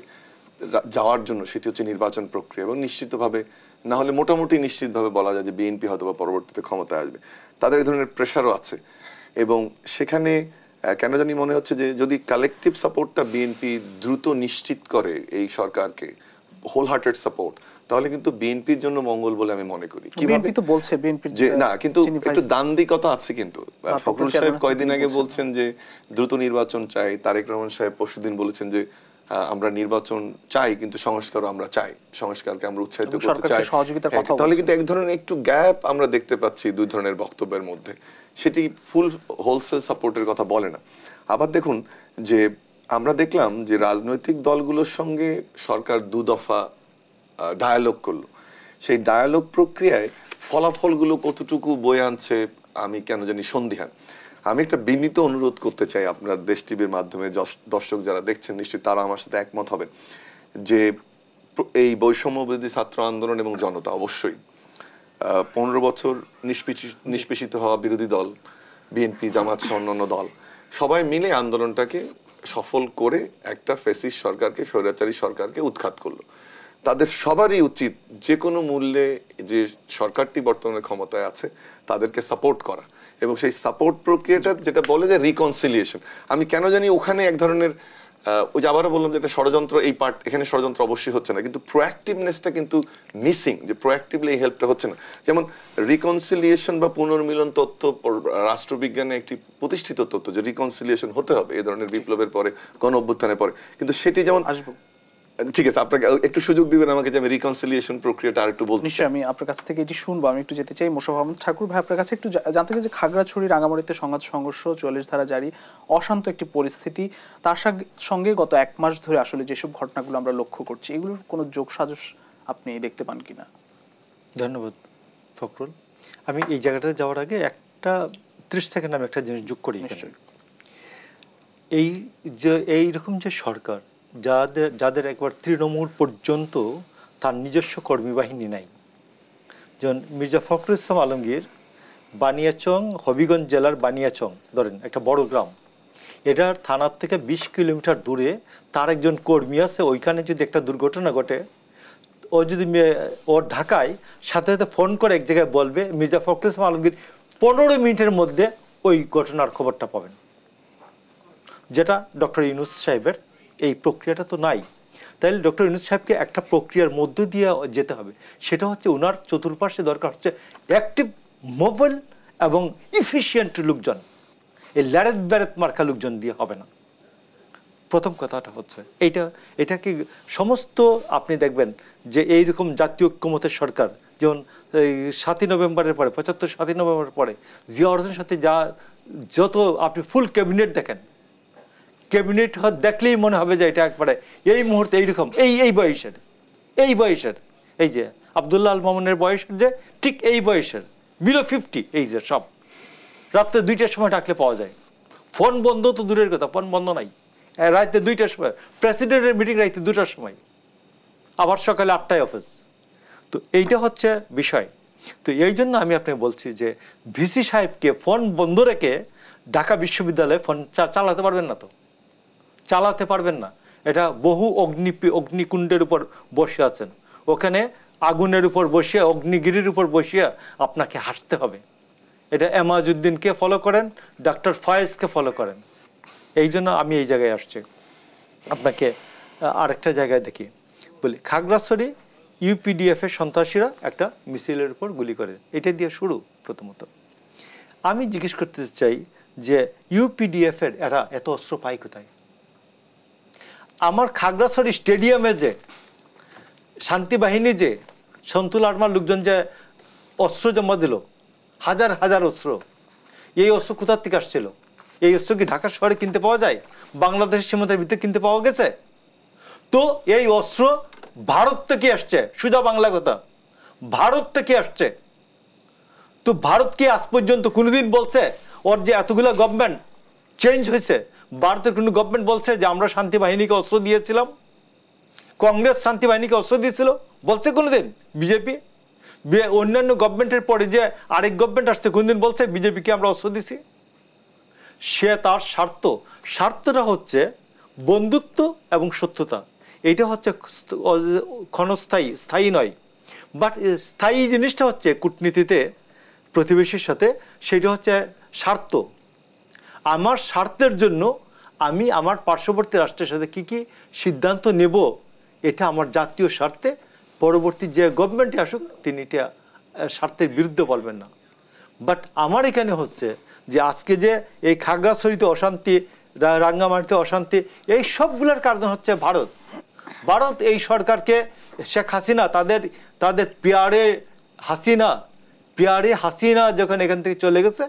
যাওয়ার জন্য, সেটি হচ্ছে নির্বাচন প্রক্রিয়া। এবং নিশ্চিতভাবে না হলে মোটামুটি নিশ্চিতভাবে বলা যায় যে বিএনপি হয়তো বা পরবর্তীতে ক্ষমতায় আসবে। তাদের এই ধরনের প্রেশারও আছে, এবং সেখানে কেন জানি মনে হচ্ছে যে যদি কালেকটিভ সাপোর্টটা বিএনপি দ্রুত নিশ্চিত করে এই সরকারকে, হোল হার্টেড সাপোর্ট, তাহলে কিন্তু বিএনপির জন্য মঙ্গল বলে আমি মনে করি। বিএনপি তো বলছে বিএনপির যে না, কিন্তু একটু দান্দিকতা আছে। কিন্তু ফখরুল সাহেব কয়েকদিন আগে বলছেন যে দ্রুত নির্বাচন চাই, তারেক রহমান সাহেব পরশুদিন বলেছেন যে আমরা নির্বাচন চাই কিন্তু সংস্কারও আমরা চাই, সংস্কারকে আমরা উৎসাহিত করতে চাই। তাহলে কিন্তু এক ধরনের একটু গ্যাপ আমরা দেখতে পাচ্ছি দুই ধরনের বক্তব্যের মধ্যে, সেটি ফুল হোলসেল সাপোর্টের কথা বলে না। আবার দেখুন যে আমরা দেখলাম যে রাজনৈতিক দলগুলোর সঙ্গে সরকার 2 দফা ডায়ালগ করলো, সেই ডায়ালগ প্রক্রিয়ায় ফলাফলগুলো কতটুকু বয়ে আনছে আমি কেন জানি সন্দিহান। আমি একটা বিনীত অনুরোধ করতে চাই আপনার দেশ টিভির মাধ্যমে, দর্শক যারা দেখছেন নিশ্চয়ই তারা আমার সাথে একমত হবেন, যে এই বৈষম্যবিরোধী ছাত্র আন্দোলন এবং জনতা অবশ্যই 15 বছর নিষ্পেষিত হওয়া বিরোধী দল বিএনপি, জামাত সহ অন্যান্য দল সবাই মিলে আন্দোলনটাকে সফল করে একটা ফ্যাসিস্ট সরকারকে, স্বৈরাচারী সরকারকে উৎখাত করলো। তাদের সবারই উচিত যে কোনো মূল্যে যে সরকারটি বর্তমানে ক্ষমতায় আছে তাদেরকে সাপোর্ট করা, এবং সেই সাপোর্ট প্রক্রিয়াটা যেটা বলে যে রিকনসিলিয়েশন। আমি কেন জানি ওখানে এক ধরনের ওই যে আবারও বললাম যে একটা ষড়যন্ত্র, এই পার্ট এখানে ষড়যন্ত্র অবশ্যই হচ্ছে না, কিন্তু প্রোঅ্যাক্টিভনেসটা কিন্তু মিসিং, যে প্রোঅ্যাক্টিভলি এই হেল্পটা হচ্ছে না। যেমন রিকনসিলিয়েশন বা পুনর্মিলন তত্ত্ব রাষ্ট্রবিজ্ঞানে একটি প্রতিষ্ঠিত তত্ত্ব যে রিকনসিলিয়েশন হতে হবে এই ধরনের বিপ্লবের পরে, গণ অভ্যুত্থানের পরে, কিন্তু সেটি যেমন আসবো। ঠিক আছে, আপনাকে একটু সুযোগ দিবেন আমাকে যে আমি রিকনসিলিয়েশন প্রক্রিয়াটা আরেকটু বলতে। নিশ্চয়ই, আমি আপনার কাছ থেকে এটি শুনবো। আমি একটু যেতে চাই মোশাররফ আহমদ ঠাকুর ভাই, আপনার কাছে একটু জানতে চাই যে খাগড়াছড়ি রাঙামাটিতে সংঘাত সংঘর্ষ, 44 ধারা জারি, অশান্ত একটি পরিস্থিতি, তার সঙ্গে গত 1 মাস ধরে আসলে যেসব ঘটনাগুলো আমরা লক্ষ্য করছি, এগুলোর কোনো যোগসাজশ আপনি দেখতে পান কিনা? ধন্যবাদ ফখরুল। আমি এই জায়গাটাতে যাওয়ার আগে একটা 30 সেকেন্ড আমি একটা জিনিস যোগ করি। এই যে এইরকম যে সরকার যাদের একবার তৃণমূল পর্যন্ত তার নিজস্ব কর্মী বাহিনী নাই, যেমন মির্জা ফখরুল ইসলাম আলমগীর বানিয়াচং, হবিগঞ্জ জেলার বানিয়াচং ধরেন একটা বড় গ্রাম, এটার থানার থেকে 20 কিলোমিটার দূরে তার একজন কর্মী আছে। ওইখানে যদি একটা দুর্ঘটনা ঘটে, ও যদি ওর ঢাকায় সাথে সাথে ফোন করে এক জায়গায় বলবে, মির্জা ফখরুল ইসলাম আলমগীর 15 মিনিটের মধ্যে ওই ঘটনার খবরটা পাবেন। যেটা ডক্টর ইউনূস সাহেবের এই প্রক্রিয়াটা তো নাই। তাইলে ডক্টর ইউনূস সাহেবকে একটা প্রক্রিয়ার মধ্য দিয়ে যেতে হবে, সেটা হচ্ছে ওনার চতুর্পাশে দরকার হচ্ছে অ্যাক্টিভ, মোবাইল এবং ইফিশিয়েন্ট লোকজন। এই ল্যারেত ব্যারেত মার্কা লোকজন দিয়ে হবে না। প্রথম কথাটা হচ্ছে এটা কি সমস্ত আপনি দেখবেন যে এইরকম জাতীয় ঐক্যমতের সরকার, যেমন এই 7ই নভেম্বরের পরে 75-7ই নভেম্বরের পরে জিয়া অর্জনের সাথে যত আপনি ফুল ক্যাবিনেট দেখেন, ক্যাবিনেট দেখলেই মনে হবে যে এটা একবারে এই মুহূর্তে এইরকম এই বয়সের এই যে আব্দুল্লাহ আল মামুনের বয়সের যে ঠিক এই বয়সের বিলো 50 এই যে সব রাত্রে 2টার সময় ডাকলে পাওয়া যায়। ফোন বন্ধ তো দূরের কথা, ফোন বন্ধ নাই, রাতে 2টার সময় প্রেসিডেন্টের মিটিং, রাতে 2টার সময়, আবার সকালে 8টায় অফিস। তো এইটা হচ্ছে বিষয়। তো এই জন্য আমি আপনাকে বলছি যে ভিসি সাহেবকে ফোন বন্ধ রেখে ঢাকা বিশ্ববিদ্যালয়ে ফোন চালাতে পারবেন না, তো চালাতে পারবেন না। এটা বহু অগ্নিকুণ্ডের উপর বসে আছেন, ওখানে আগুনের উপর বসিয়ে, অগ্নিগিরির উপর বসিয়ে আপনাকে হাসতে হবে। এটা এমাজউদ্দিনকে ফলো করেন, ডক্টর ফয়েজকে ফলো করেন। এই জন্য আমি এই জায়গায় আসছি। আপনাকে আরেকটা জায়গায় দেখি বলি, খাগড়াছড়ি ইউপিডিএফ এর সন্ত্রাসীরা একটা মিছিলের উপর গুলি করে, এটা দিয়ে শুরু। প্রথমত আমি জিজ্ঞেস করতে চাই যে ইউপিডিএফ এর এরা এত অস্ত্র পায় কোথায়? আমার খাগড়াছড়ি স্টেডিয়ামে যে শান্তি বাহিনী, যে সন্তুল আরমার লোকজন যে অস্ত্র জমা দিল, হাজার হাজার অস্ত্র, এই অস্ত্র কোথার থেকে আসছিল? এই অস্ত্র কি ঢাকা শহরে কিনতে পাওয়া যায়? বাংলাদেশের সীমান্তের ভিতরে কিনতে পাওয়া গেছে? তো এই অস্ত্র ভারত থেকে আসছে, সোজা বাংলা কথা, ভারত থেকে আসছে। তো ভারত কি আজ পর্যন্ত কোনোদিন বলছে ওর যে এতগুলো গভর্নমেন্ট চেঞ্জ হয়েছে, ভারতের কোনো গভর্নমেন্ট বলছে যে আমরা শান্তি বাহিনীকে অস্ত্র দিয়েছিলাম? কংগ্রেস শান্তি বাহিনীকে অস্ত্র দিয়েছিল বলছে কোনোদিন? বিজেপি অন্যান্য গভর্নমেন্টের পরে যে আরেক গভর্নমেন্ট আসছে কোনদিন বলছে বিজেপিকে আমরা অস্ত্র দিছি? সে তার স্বার্থটা হচ্ছে বন্ধুত্ব এবং সত্যতা। এইটা হচ্ছে ক্ষণস্থায়ী, স্থায়ী নয়। বাট স্থায়ী জিনিসটা হচ্ছে কূটনীতিতে প্রতিবেশীর সাথে, সেটা হচ্ছে স্বার্থ। আমার স্বার্থের জন্য আমি আমার পার্শ্ববর্তী রাষ্ট্রের সাথে কি কি সিদ্ধান্ত নেব, এটা আমার জাতীয় স্বার্থে। পরবর্তী যে গভর্নমেন্টে আসুক তিনি এটা স্বার্থের বিরুদ্ধে বলবেন না। বাট আমার এখানে হচ্ছে যে আজকে যে এই খাগড়াছড়িতে অশান্তি, রাঙ্গামাটিতে অশান্তি, এই সবগুলোর কারণ হচ্ছে ভারত এই সরকারকে, শেখ হাসিনা তাদের পিয়ারে হাসিনা যখন এখান থেকে চলে গেছে,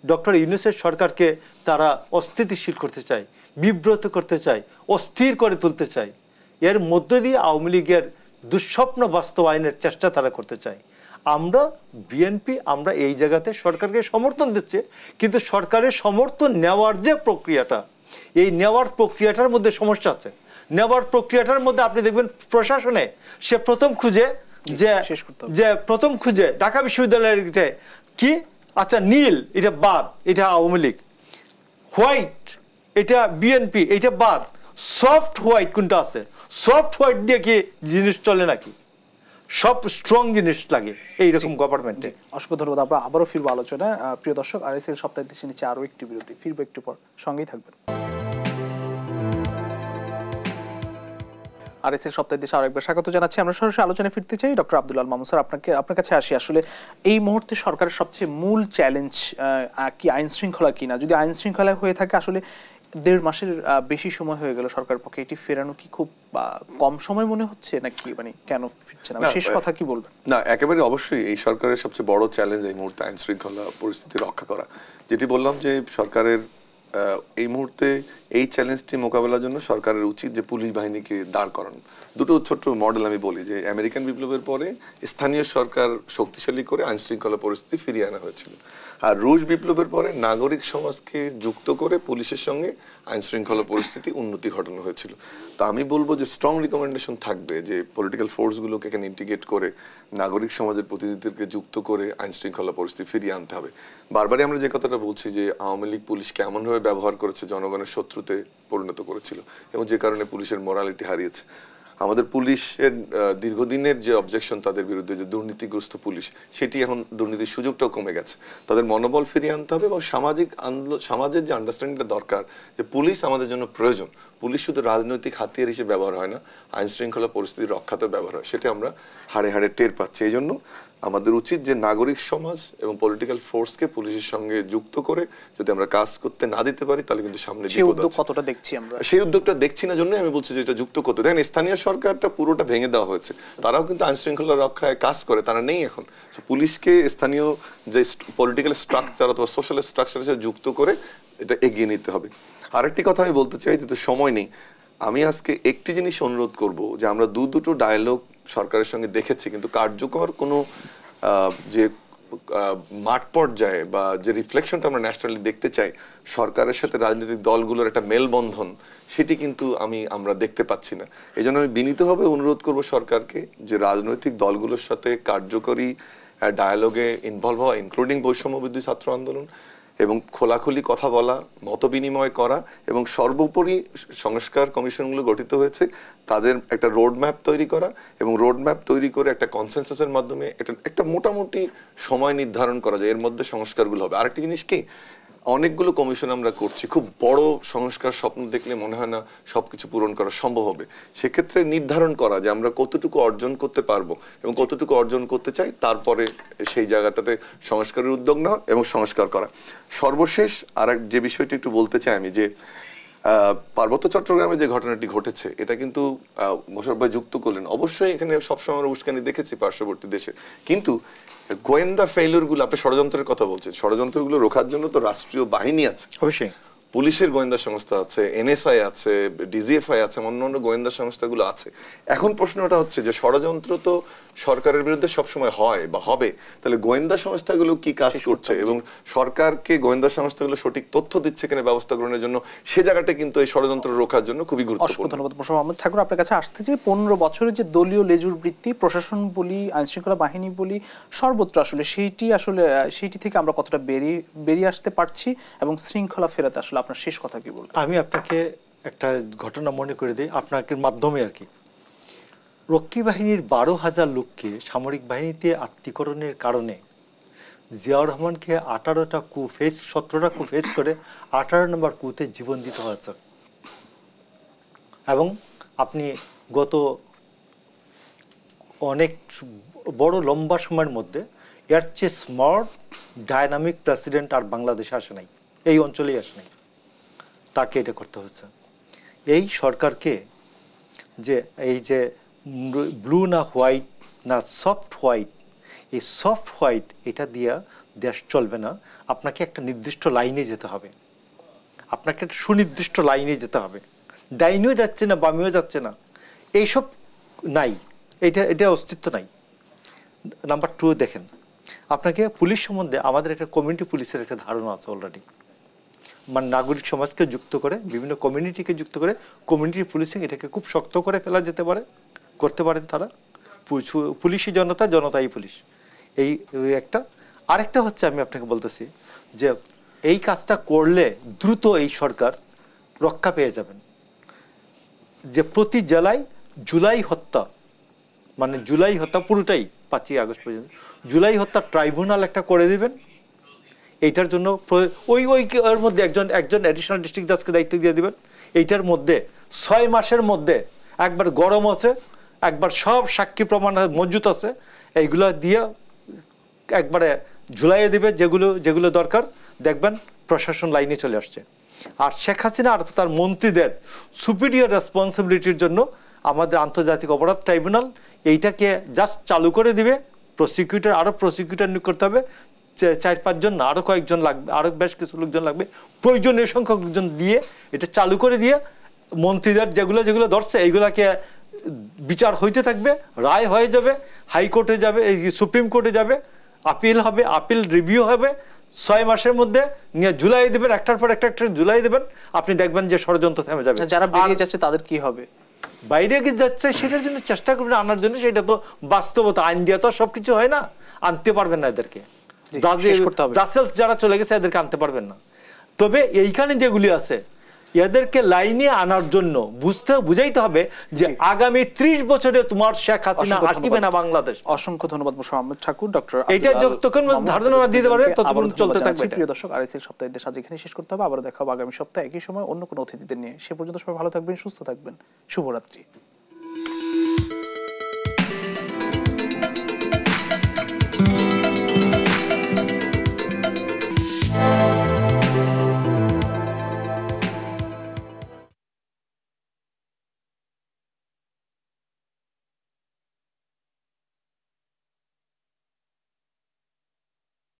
ডক্টর ইউনূসের সরকারকে তারা অস্থিতিশীল করতে চায়, বিব্রত করতে চায়, অস্থির করে তুলতে চায়। এর মধ্য দিয়ে আওয়ামী লীগের দুঃস্বপ্ন বাস্তবায়নের চেষ্টা তারা করতে চায়। আমরা বিএনপি আমরা এই জায়গাতে সরকারকে সমর্থন দিচ্ছে, কিন্তু সরকারের সমর্থন নেওয়ার যে প্রক্রিয়াটা, এই নেওয়ার প্রক্রিয়াটার মধ্যে সমস্যা আছে। নেওয়ার প্রক্রিয়াটার মধ্যে আপনি দেখবেন প্রশাসনে সে প্রথম খুঁজে ঢাকা বিশ্ববিদ্যালয়ের কি, আচ্ছা নীল এটা বাদ, এটা আওয়ামী লীগ, হোয়াইট এটা বিএনপি, এটা বাদ, সফট হোয়াইট কোনটা আছে, সফট হোয়াইট দিয়ে কি জিনিস চলে নাকি, সব স্ট্রং জিনিস লাগে এইরকম গভর্নমেন্টে। অসংখ্য ধন্যবাদ। আমরা আবারও ফিরবো আলোচনায়। প্রিয় দর্শক, RSL সপ্তাহের দেশে নিচে আরও একটি বিরতি, ফিরবো একটু পর, সঙ্গেই থাকবেন। RSL সপ্তাহের দেশে আরেকবার স্বাগত জানাচ্ছি। আমরা সরাসরি আলোচনায় ফিরতে চাই। ডক্টর আব্দুল আল মামুন স্যার, আপনার কাছে আসি। আসলে এই মুহূর্তে সরকারের সবচেয়ে মূল চ্যালেঞ্জ কি আইন শৃঙ্খলা কিনা? যদি আইন শৃঙ্খলা হয়ে থাকে, আসলে 1.5 মাসের বেশি সময় হয়ে গেল সরকারের পক্ষে, এটি ফেরানো কি খুব কম সময় মনে হচ্ছে নাকি, মানে কেন ফিরছে না? শেষ কথা কি বলবেন? না, একেবারে অবশ্যই এই সরকারের সবচেয়ে বড় চ্যালেঞ্জ এই মুহূর্তে আইন শৃঙ্খলা পরিস্থিতি রক্ষা করা। যেটি বললাম যে সরকারের এই মুহূর্তে এই চ্যালেঞ্জটি মোকাবেলার জন্য সরকারের উচিত যে পুলিশ বাহিনীকে দাঁড় করানো। দুটো ছোট্ট মডেল আমি বলি যে আমেরিকান বিপ্লবের পরে স্থানীয় সরকার শক্তিশালী করে আইন শৃঙ্খলা পরিস্থিতি ফিরিয়ে আনা হয়েছিল, আর রুশ বিপ্লবের পরে নাগরিক সমাজকে যুক্ত করে পুলিশের সঙ্গে আইন শৃঙ্খলা পরিস্থিতি উন্নতি ঘটানো হয়েছিল। তো আমি বলবো যে স্ট্রং রিকমেন্ডেশন থাকবে যে পলিটিক্যাল ফোর্সগুলোকে এখানে ইন্টিগ্রেট করে নাগরিক সমাজের প্রতিনিধিদেরকে যুক্ত করে আইন শৃঙ্খলা পরিস্থিতি ফিরিয়ে আনতে হবে। বারবারই আমরা যে কথাটা বলছি যে আওয়ামী লীগ পুলিশকে এমনভাবে ব্যবহার করেছে, জনগণের শত্রুতে পরিণত করেছিল, এবং যে কারণে পুলিশের মোরালিটি হারিয়েছে। আমাদের পুলিশের দীর্ঘদিনের যে অবজেকশন তাদের বিরুদ্ধে, যে দুর্নীতিগ্রস্ত পুলিশ, সেটি এখন দুর্নীতির সুযোগটাও কমে গেছে। তাদের মনোবল ফিরিয়ে আনতে হবে, এবং সমাজের যে আন্ডারস্ট্যান্ডিংটা দরকার যে পুলিশ আমাদের জন্য প্রয়োজন। পুলিশ শুধু রাজনৈতিক হাতিয়ার হিসেবে ব্যবহার হয় না, আইন শৃঙ্খলা পরিস্থিতি রক্ষাতেও ব্যবহার হয়, সেটা আমরা হাড়ে হাড়ে টের পাচ্ছি। এই জন্য আমাদের উচিত যে নাগরিক সমাজ এবং পলিটিক্যাল ফোর্সকে পুলিশের সঙ্গে যুক্ত করে যদি আমরা কাজ করতে না দিতে পারি, তাহলে কিন্তু সামনে বিপদ আছে। কতটা দেখছি আমরা সেই উদ্যোগটা দেখছি না, জন্য আমি বলছি যে এটা যুক্ত করতে। দেখেন, স্থানীয় সরকারটা পুরোটা ভেঙে দেওয়া হয়েছে, তারাও কিন্তু আইন শৃঙ্খলা রক্ষায় কাজ করে, তারা নেই এখন। পুলিশকে স্থানীয় যে পলিটিক্যাল স্ট্রাকচার অথবা সোশ্যাল স্ট্রাকচারের সাথে যুক্ত করে এটা এগিয়ে নিতে হবে। আরেকটি কথা আমি বলতে চাই, যেহেতু সময় নেই, আমি আজকে একটি জিনিস অনুরোধ করব যে আমরা দুটো ডায়ালগ সরকারের সঙ্গে দেখেছি, কিন্তু কার্যকর কোনো যে মাঠ পর্যায়ে বা যে রিফ্লেকশনটা আমরা ন্যাশনালি দেখতে চাই সরকারের সাথে রাজনৈতিক দলগুলোর একটা মেলবন্ধন, সেটি কিন্তু আমরা দেখতে পাচ্ছি না। এই জন্য আমি বিনীতভাবে অনুরোধ করব সরকারকে যে রাজনৈতিক দলগুলোর সাথে কার্যকরী ডায়ালগে ইনভলভ হওয়া, ইনক্লুডিং বৈষম্য বিরোধী ছাত্র আন্দোলন, এবং খোলাখুলি কথা বলা, মত বিনিময় করা, এবং সর্বোপরি সংস্কার কমিশনগুলো গঠিত হয়েছে, তাদের একটা রোডম্যাপ তৈরি করা, এবং রোডম্যাপ তৈরি করে একটা কনসেনসাসের মাধ্যমে একটা মোটামুটি সময় নির্ধারণ করা যায় এর মধ্যে সংস্কারগুলো হবে। আরেকটি জিনিস কি, অনেকগুলো কমিশন আমরা করছি, খুব বড় সংস্কার স্বপ্ন দেখলে মনে হয় না সবকিছু পূরণ করা সম্ভব হবে। সেক্ষেত্রে নির্ধারণ করা যে আমরা কতটুকু অর্জন করতে পারবো এবং কতটুকু অর্জন করতে চাই, তারপরে সেই জায়গাটাতে সংস্কারের উদ্যোগ নেওয়া এবং সংস্কার করা। সর্বশেষ আর যে বিষয়টি একটু বলতে চাই আমি, যে পার্বত্য চট্টগ্রামে যে ঘটনাটি ঘটেছে, এটা কিন্তু মোশাররফ ভাই যুক্ত করলেন। অবশ্যই এখানে সবসময় আমরা উস্কানি দেখেছি পার্শ্ববর্তী দেশে, কিন্তু গোয়েন্দা ফেইলিউরগুলো, আপনি ষড়যন্ত্রের কথা বলছেন, ষড়যন্ত্রগুলো রোখার জন্য তো রাষ্ট্রীয় বাহিনী আছে, অবশ্যই পুলিশের গোয়েন্দা সংস্থা আছে, NSI আছে, DGFI আছে, অন্যান্য গোয়েন্দা সংস্থাগুলো আছে। এখন প্রশ্নটা হচ্ছে যে ষড়যন্ত্র তো সরকারের বিরুদ্ধে সবসময় হয় বা হবে, তাহলে গোয়েন্দা সংস্থাগুলো কি কাজ করছে এবং সরকারকে গোয়েন্দা সংস্থাগুলো সঠিক তথ্য দিচ্ছে কিনা ব্যবস্থা গ্রহণের জন্য, সে জায়গাটা কিন্তু এই ষড়যন্ত্র রোখার জন্য খুবই গুরুত্বপূর্ণ। ধন্যবাদ মোশাররফ আহমদ ঠাকুর। আপনার কাছে আসতে যে 15 বছরের যে দলীয় লেজুর বৃত্তি, প্রশাসন বলি, আইনশৃঙ্খলা বাহিনী বলি, সর্বত্র আসলে সেইটি থেকে আমরা কতটা বেরিয়ে আসতে পারছি এবং শৃঙ্খলা ফেরাতে আসলে আপনার শেষ কথা কি বলবেন? আমি আপনাকে একটা ঘটনা মনে করে দিই আপনাকে মাধ্যমে আর কি। রক্ষী বাহিনীর 12,000 লোককে সামরিক বাহিনীতে আত্মীকরণের কারণে জিয়াউর রহমানকে 17টা কু ফেস করে 18 নম্বর কুতে জীবন দিতে হয়েছে। এবং আপনি গত অনেক বড় লম্বা সময়ের মধ্যে এর চেয়ে স্মার্ট ডাইনামিক প্রেসিডেন্ট আর বাংলাদেশে আসে নাই, এই অঞ্চলেই আসে নাই, তাকে এটা করতে হচ্ছে। এই সরকারকে এই যে ব্লু না হোয়াইট না সফট হোয়াইট, এই সফট হোয়াইট এটা দিয়া দেশ চলবে না। আপনাকে একটা নির্দিষ্ট লাইনে যেতে হবে, আপনাকে একটা সুনির্দিষ্ট লাইনে যেতে হবে। ডাইনিও যাচ্ছে না, বামিও যাচ্ছে না, এইসব নাই, এটা অস্তিত্ব নাই। নাম্বার 2 দেখেন, আপনাকে পুলিশ সম্বন্ধে আমাদের একটা কমিউনিটি পুলিশের একটা ধারণা আছে অলরেডি, মানে নাগরিক সমাজকে যুক্ত করে, বিভিন্ন কমিউনিটিকে যুক্ত করে কমিউনিটি পুলিশিং এটাকে খুব শক্ত করে ফেলা যেতে পারে, করতে পারেন তারা। পুলিশই জনতা, জনতাই পুলিশ, এই একটা। আরেকটা হচ্ছে আমি আপনাকে বলতেছি যে এই কাজটা করলে দ্রুত এই সরকার রক্ষা পেয়ে যাবেন। যে প্রতি জেলায় জুলাই হত্যা, মানে জুলাই হত্যা পুরোটাই 5ই আগস্ট পর্যন্ত জুলাই হত্যা ট্রাইব্যুনাল একটা করে দিবেন। এইটার জন্য ওই এর মধ্যে একজন অ্যাডিশনাল ডিস্ট্রিক্ট জাজকে দায়িত্ব দিয়ে দিবেন। এইটার মধ্যে 6 মাসের মধ্যে একবার গরম আছে, একবার সব সাক্ষী প্রমাণ মজুত আছে, এইগুলো দিয়ে একবারে ঝুলাইয়ে দিবে যেগুলো দরকার, দেখবেন প্রশাসন লাইনে চলে আসছে। আর শেখ হাসিনা আর তার মন্ত্রীদের সুপিরিয়র রেসপন্সিবিলিটির জন্য আমাদের আন্তর্জাতিক অপরাধ ট্রাইব্যুনাল এইটাকে জাস্ট চালু করে দিবে। প্রসিকিউটর আরও প্রসিকিউটর নিয়োগ করতে হবে, 4-5 জন না, আরও কয়েকজন লাগবে, আরও বেশ কিছু লোকজন লাগবে, প্রয়োজনীয় সংখ্যক লোকজন দিয়ে এটা চালু করে দিয়ে মন্ত্রীদের যেগুলো ধরছে এইগুলাকে বিচার হইতে থাকবে, রায় হয়ে যাবে, হাইকোর্টে যাবে, সুপ্রিম কোর্টে যাবে, আপিল হবে, আপিল রিভিউ হবে, 6 মাসের মধ্যে নিয়ে ঝুলাই দেবেন, একটার পর একটা ঝুলাই দেবেন। আপনি দেখবেন যে ষড়যন্ত্র থেমে যাবে। যারা বেরিয়ে যাচ্ছে তাদের কি হবে? বাইরে গিয়ে যাচ্ছে সেটার জন্য চেষ্টা করবেন আনার জন্য, সেটা তো বাস্তবতা, আইন দিয়ে তো সবকিছু হয় না, আনতে পারবেন না এদেরকে। ব্রাসেলস যারা চলে গেছে এদেরকে আনতে পারবেন না। তবে এইখানে যেগুলি আছে এদেরকে লাইনে আনার জন্য বুঝাইতে হবে যে আগামী 30 বছরে তোমার শেখ হাসিনা আসবে না বাংলাদেশ। অসংখ্য ধন্যবাদ মোহাম্মদ ঠাকুর। ডক্টর এটা যতক্ষণ ধারণা দিতে পারে ততক্ষণ চলতে থাকবে। প্রিয় দর্শক, আরএসএল সপ্তাহের দেশ আজ এখানে শেষ করতে হবে। আবার দেখা হবে আগামী সপ্তাহে একই সময় অন্য কোনো অতিথিদের নিয়ে। সে পর্যন্ত সবাই ভালো থাকবেন, সুস্থ থাকবেন। শুভরাত্রি।